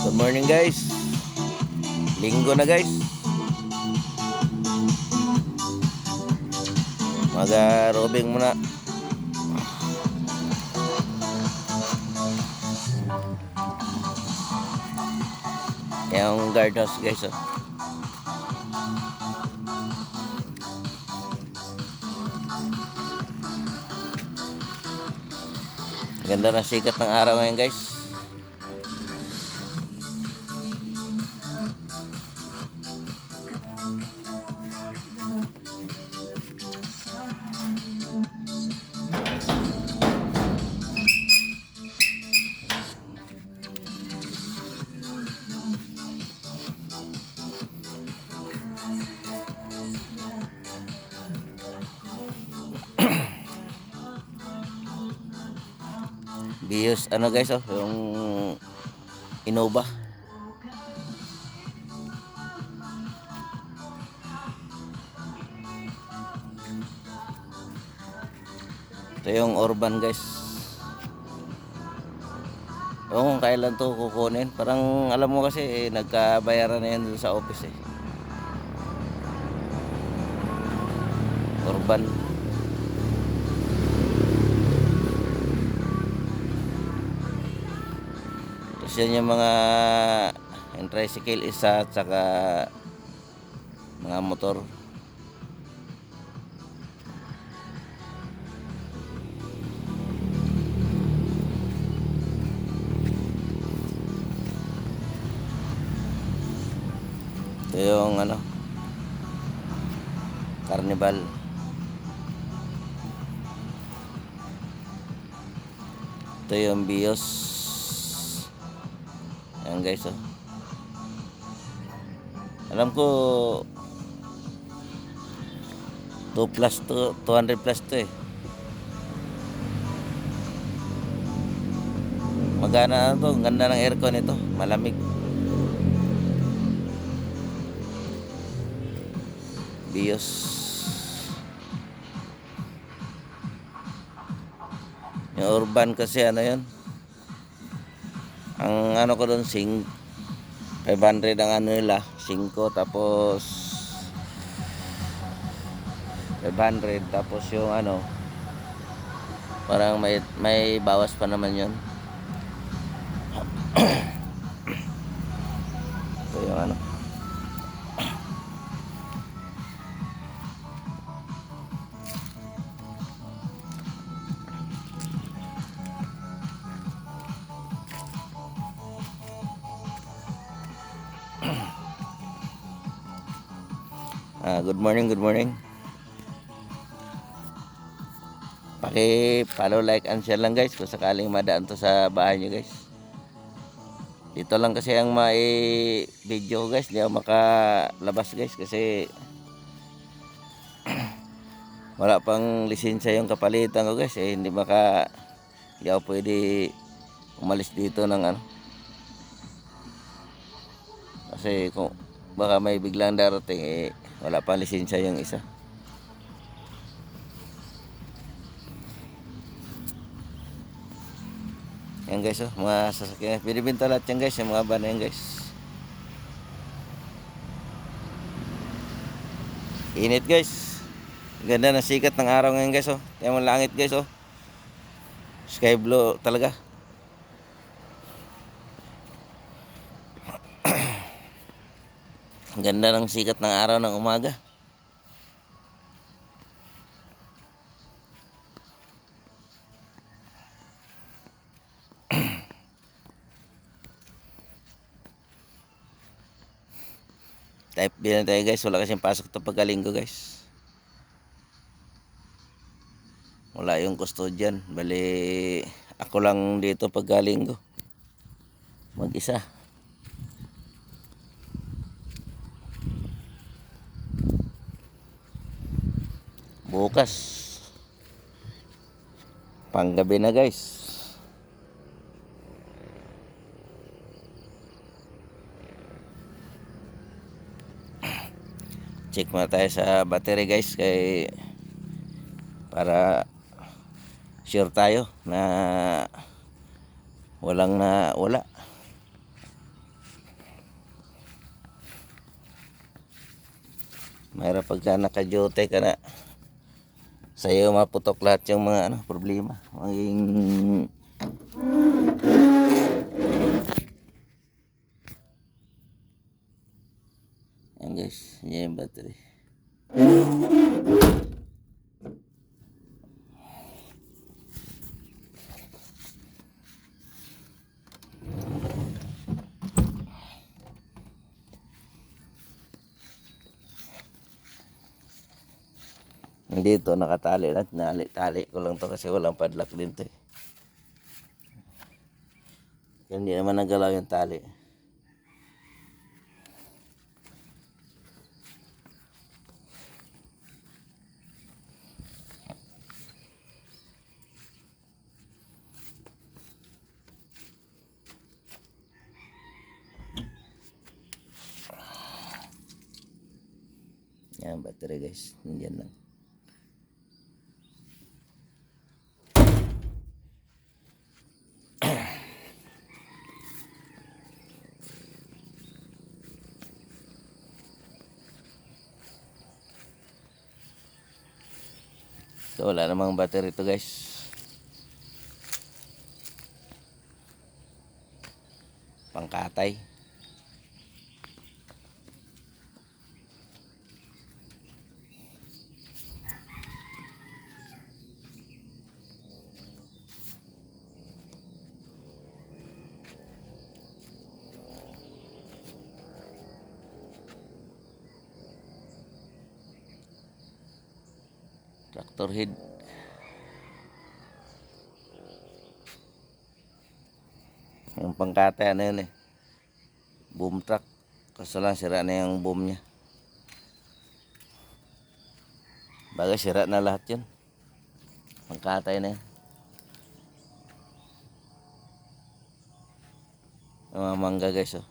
Good morning guys. Linggo na guys. Mag-robing muna. Yung guardhouse guys. Oh. Ganda ng sikat ng araw ngayon guys. Bios ano guys oh, yung Innova. Ito yung Urban guys. Kung kailan to kukunin. Parang alam mo kasi nagkabayaran na yan sa office eh. Urban. Tapos yan yung mga yung tricycle isa at saka mga motor. Ito yung ano, Carnival. Ito yung Bios. Ayan guys oh. Alam ko 2 plus to 200 plus to eh. Magana na to, ganda ng aircon nito, malamig. Bios. Yung Urban kasi ano yun, ang ano ko doon 500 ang ano nila 5 tapos 500 tapos yung ano parang may bawas pa naman yun. Ito yung ano good morning, good morning. Paki-follow, like, and share lang guys kung sakaling madaan to sa bahay nyo guys. Dito lang kasi ang may video guys, hindi ako makalabas guys kasi wala pang lisensya yung kapalitan ko guys eh, hindi ako pwede umalis dito ng ano kasi kung baka may biglang darating eh wala pang lisensya yung isa. Yan guys oh, mga sasakyan. Binibenta lahat yan guys, yung mga van na yan guys. Init guys. Ganda ng sikat ng araw ngayon guys oh. Tingnan mo langit guys oh. Sky blue talaga. Ganda ng sikat ng araw ng umaga. Type B na tayo guys. Wala kasing pasok ito pagkalinggo guys. Wala yung custodian. Bali ako lang dito pagkalinggo. Mag-isa. Bukas panggabi na guys. Check muna tayo sa battery guys para sure tayo na wala. Mahirap pagka naka-duty ka na. Sa'yo maputok lahat yung mga problema. Maging yan guys, yan yung battery. Dito nakatali lang, tali ko lang to kasi walang padlock din to eh. Hindi naman nagalaw yung tali. Yan battery guys, nandiyan lang. So wala namang battery to guys. Pangkatay. Tractor head. Yung pangkatay yun eh. Boom truck. Kaso lang sira na yung boom niya. Bagay sira na lahat yun. Pangkatay na yun. Mga mangga guys oh.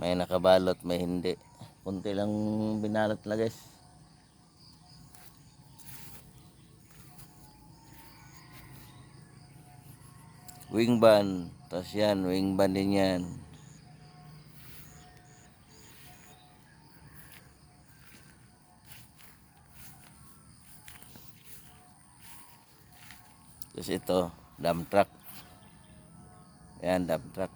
May nakabalot, may hindi. Kunti lang binalot na guys. Wing ban. Tapos yan, wing ban din yan. Tapos ito, dump truck. Yan, dump truck.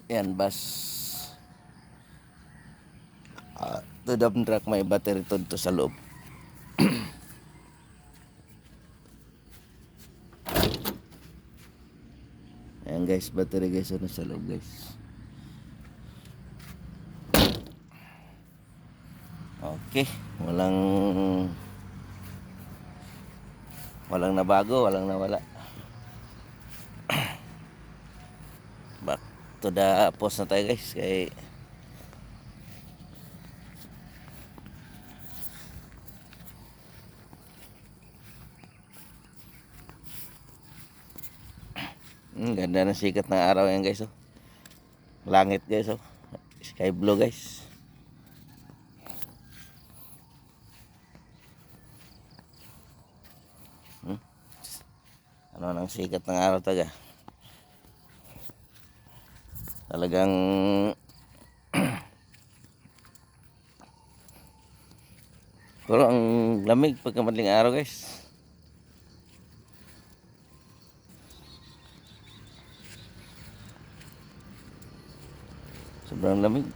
Yan, bus. Ito dump truck, may battery to sa loob. Ayan guys, battery guys, ano sa loob guys. Okay, walang nabago, walang nawala. Back to the post na tayo guys. Kay ganda ng sikat ng araw yan guys oh. Langit guys oh. Sky blue guys. Ano nang sikat ng araw taga. Talagang pero ang lamig pagka madaling araw guys. Sobrang lamig.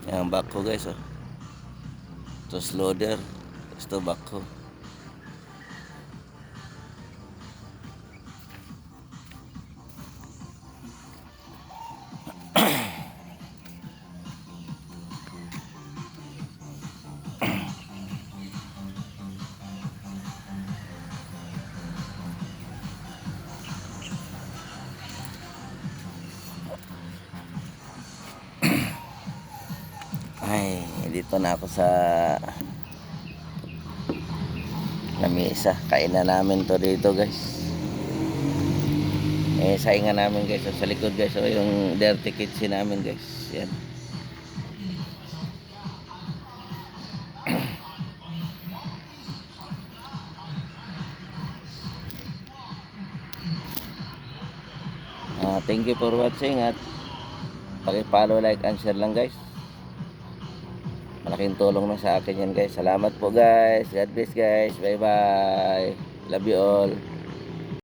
Yan backhoe guys oh. Tapos loader. Tapos ito backhoe. Ay, dito na ako sa Lamisa. Kain na namin to dito guys. Saingan namin guys. Sa likod guys. Yung dirty kitchen namin guys. Yan. Thank you for watching at paki-follow, like, and share lang guys. Malaking tulong na sa akin yan guys. Salamat po guys. God bless guys. Bye bye. Love you all.